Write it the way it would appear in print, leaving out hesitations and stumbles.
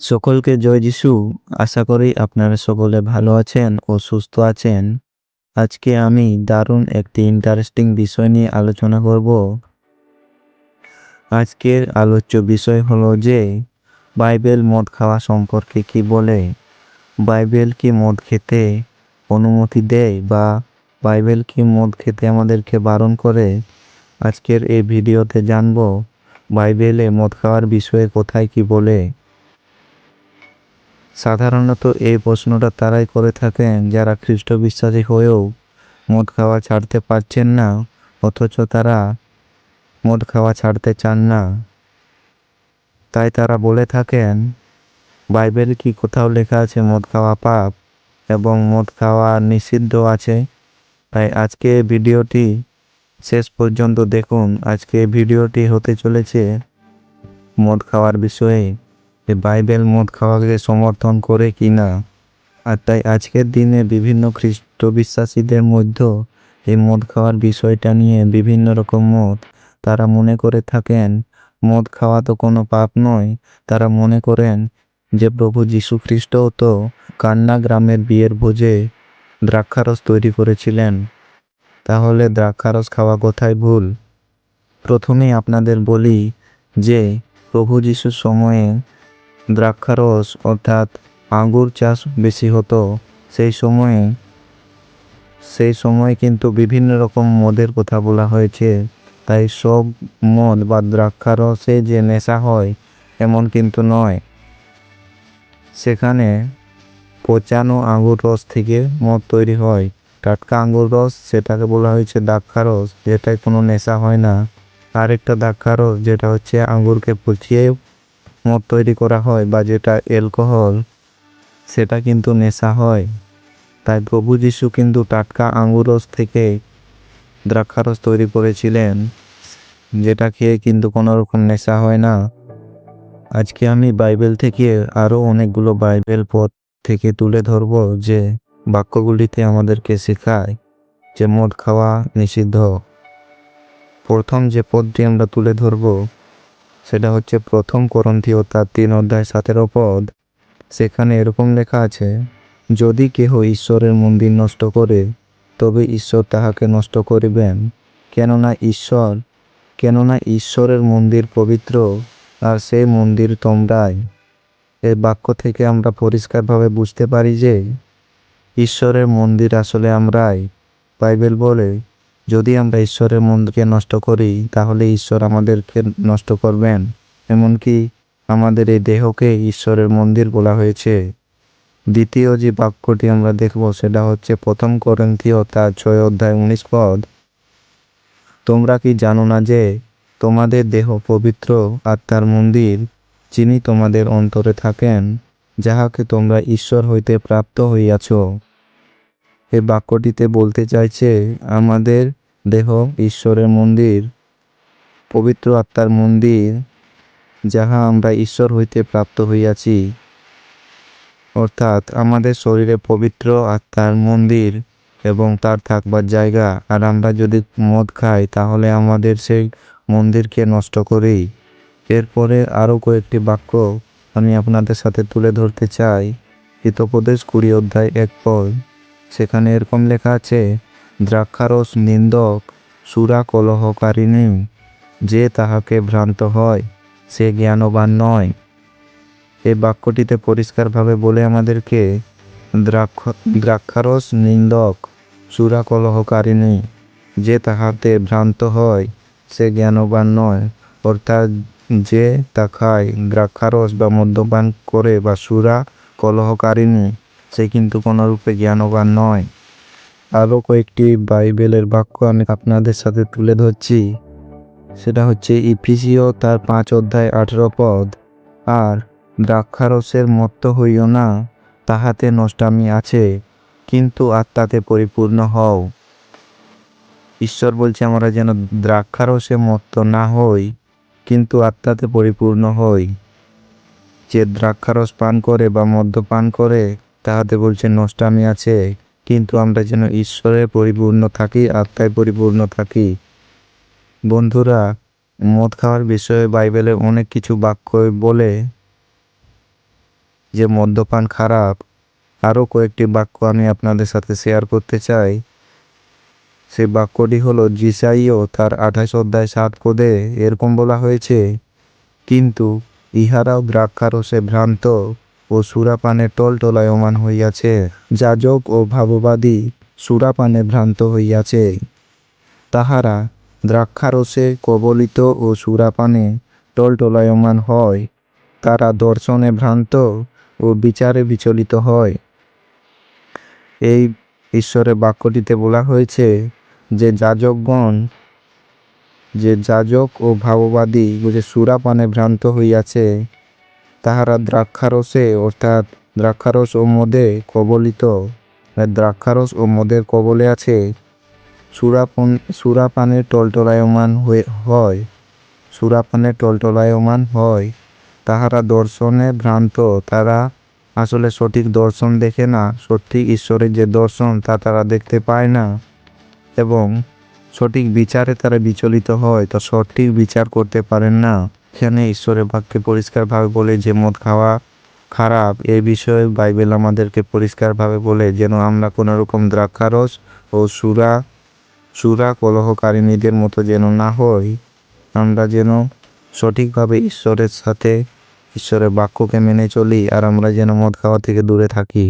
সকলকে জয় যিশু। আশা করি আপনারা সকলে ভালো আছেন ও সুস্থ আছেন। আজকে আমি দারুণ একটি ইন্টারেস্টিং বিষয় নিয়ে আলোচনা করব। আজকের আলোচ্য বিষয় হলো যে বাইবেল মদ খাওয়া সম্পর্কে কি বলে। বাইবেল কি মদ খেতে অনুমতি দেয় বা বাইবেল কি মদ খেতে আমাদেরকে বারণ করে। আজকের এই ভিডিওতে জানব বাইবেলে মদ খাওয়ার বিষয়ে কোথায় কি বলে। সাধারণত এই প্রশ্নটা তারাই করে থাকেন যারা খ্রিস্ট বিশ্বাসী হয়েও মদ খাওয়া ছাড়তে পারছেন না, অথচ তারা মদ খাওয়া ছাড়তে চান না। তাই তারা বলে থাকেন, বাইবেল কি কোথাও লেখা আছে মদ খাওয়া পাপ এবং মদ খাওয়া নিষিদ্ধ আছে? তাই আজকে ভিডিওটি শেষ পর্যন্ত দেখুন। আজকে ভিডিওটি হতে চলেছে মদ খাওয়ার বিষয়ে, যে বাইবেল মদ খাওয়াকে সমর্থন করে কি না। আর তাই আজকের দিনে বিভিন্ন খ্রিস্ট বিশ্বাসীদের মধ্যে এই মদ খাওয়ার বিষয়টা নিয়ে বিভিন্ন রকম মত। তারা মনে করে থাকেন মদ খাওয়া তো কোনো পাপ নয়। তারা মনে করেন যে প্রভু যীশু খ্রিস্টও তো কান্না গ্রামের বিয়ের ভোজে দ্রাক্ষারস তৈরি করেছিলেন, তাহলে দ্রাক্ষারস খাওয়া কোথায় ভুল। প্রথমেই আপনাদের বলি যে প্রভু যীশুর সময়ে দ্রাক্ষারস অর্থাৎ আঙ্গুর চাষ বেশি হতো। সেই সময়ে কিন্তু বিভিন্ন রকম মদের কথা বলা হয়েছে। তাই সব মদ বা দ্রাক্ষারসে যে নেশা হয় এমন কিন্তু নয়। সেখানে পচানো আঙ্গুর রস থেকে মদ তৈরি হয়। টাটকা আঙ্গুর রস, সেটাকে বলা হয়েছে দ্রাক্ষারস, যেটায় কোনো নেশা হয় না। আরেকটা দ্রাক্ষারস যেটা হচ্ছে আঙ্গুরকে পচিয়ে মদ তৈরি করা হয় বা যেটা অ্যালকোহল, সেটা কিন্তু নেশা হয়। তাই প্রভু যীশু কিন্তু টাটকা আঙ্গুর রস থেকে দ্রাক্ষারস তৈরি করেছিলেন, যেটা খেয়ে কিন্তু কোনো রকম নেশা হয় না। আজকে আমি বাইবেল থেকে আরও অনেকগুলো বাইবেল পদ থেকে তুলে ধরব যে বাক্যগুলিতে আমাদেরকে শেখায় যে মদ খাওয়া নিষিদ্ধ। প্রথম যে পদটি আমরা তুলে ধরব সেটা হচ্ছে 1 করন্থীয় তার 3:17 পদ। সেখানে এরকম লেখা আছে, যদি কেহ ঈশ্বরের মন্দির নষ্ট করে তবে ঈশ্বর তাহাকে নষ্ট করিবেন, কেননা ঈশ্বরের মন্দির পবিত্র, আর সেই মন্দির তোমরাই। এই বাক্য থেকে আমরা পরিষ্কারভাবে বুঝতে পারি যে ঈশ্বরের মন্দির আসলে আমরাই। বাইবেল বলে যদি আমরা ঈশ্বরের মন্দিরকে নষ্ট করি তাহলে ঈশ্বর আমাদেরকে নষ্ট করবেন। এমনকি আমাদের এই দেহকে ঈশ্বরের মন্দির বলা হয়েছে। দ্বিতীয় যে বাক্যটি আমরা দেখব সেটা হচ্ছে 1 করন্থীয় তার 6:19 পদ। তোমরা কি জানো না যে তোমাদের দেহ পবিত্র আত্মার মন্দির, যিনি তোমাদের অন্তরে থাকেন, যাহাকে তোমরা ঈশ্বর হইতে প্রাপ্ত হইয়াছ। এই বাক্যটিতে বলতে চাইছে আমাদের দেহ ঈশ্বরের মন্দির, পবিত্র আত্মার মন্দির, যাহা আমরা ঈশ্বর হইতে প্রাপ্ত হইয়াছি। অর্থাৎ আমাদের শরীরে পবিত্র আত্মার মন্দির এবং তার থাকবার জায়গা। আর আমরা যদি মদ খাই তাহলে আমাদের সেই মন্দিরকে নষ্ট করি। এরপরে আরও কয়েকটি বাক্য আমি আপনাদের সাথে তুলে ধরতে চাই। হিতোপদেশ 20:1 পদ। সেখানে এরকম লেখা আছে, দ্রাক্ষারস নিন্দক, সুরা কলহকারিণী, যে তাহাকে ভ্রান্ত হয় সে জ্ঞানবান নয়। এই বাক্যটিতে পরিষ্কারভাবে বলে আমাদেরকে দ্রাক্ষারস নিন্দক, সুরা কলহকারিণী, যে তাহাতে ভ্রান্ত হয় সে জ্ঞানবান নয়। অর্থাৎ যে তা খায়, দ্রাক্ষারস বা মদ্যপান করে বা সুরা কলহকারিণী, সে কিন্তু কোনোরূপে জ্ঞানবান নয়। আরও কয়েকটি বাইবেলের বাক্য আমি আপনাদের সাথে তুলে ধরছি। সেটা হচ্ছে ইফিসীয় তার 5:18 পদ। আর দ্রাক্ষারসের মত্ত হইও না, তাহাতে নষ্টামি আছে, কিন্তু আত্মাতে পরিপূর্ণ হও। ঈশ্বর বলছে আমরা যেন দ্রাক্ষারসে মত্ত না হই, কিন্তু আত্মাতে পরিপূর্ণ হই। যে দ্রাক্ষারস পান করে বা মদ্যপান করে তাহাতে বলছে নষ্টামি আছে, কিন্তু আমরা যেন ঈশ্বরে পরিপূর্ণ থাকি, আত্মায় পরিপূর্ণ থাকি। বন্ধুরা, মদ খাওয়ার বিষয়ে বাইবেলে অনেক কিছু বাক্য বলে। যে মদ্যপান খারাপ, আরও কয়েকটি বাক্য আমি আপনাদের সাথে শেয়ার করতে চাই। সেই বাক্যটি হলো যিশাইয় তার 28 অধ্যায় 7 পদে এরকম বলা হয়েছে, কিন্তু ইহারাও দ্রাক্ষারসে ভ্রান্ত ও সুরাপানে টলটলায়মান হইয়াছে। যাজক ও ভাববাদী সুরাপানে ভ্রান্ত হইয়াছে। তাহারা দ্রাক্ষারসে কবলিত ও সুরাপানে টলটলায়মান হয়। তারা দর্শনে ভ্রান্ত ও বিচারে বিচলিত হয়। এই ঈশ্বরের বাক্যটিতে বলা হয়েছে যে যাজক ও ভাববাদী যে সুরাপানে ভ্রান্ত হইয়াছে, তাহারা দ্রাক্ষারসে অর্থাৎ দ্রাক্ষারস ও মদে কবলিত, দ্রাক্ষারস ও মদের কবলে আছে, সুরাপানে টলটলায়মান হয়, সুরাপানে টলটলায়মান হয়। তাহারা দর্শনে ভ্রান্ত, তারা আসলে সঠিক দর্শন দেখে না, সঠিক ঈশ্বরের যে দর্শন তা তারা দেখতে পায় না, এবং সঠিক বিচারে তারা বিচলিত হয়, তো সঠিক বিচার করতে পারেন না। এখানে ঈশ্বরের বাক্যে পরিষ্কারভাবে বলে যে মদ খাওয়া খারাপ, এই বিষয়ে বাইবেল আমাদেরকে পরিষ্কারভাবে বলে যেন আমরা কোনো রকম দ্রাক্ষারস ও সুরা কলহকারিণীদের মতো যেন না হই। আমরা যেন সঠিকভাবে ঈশ্বরের সাথে ঈশ্বরের বাক্যকে মেনে চলি, আর আমরা যেন মদ খাওয়া থেকে দূরে থাকি।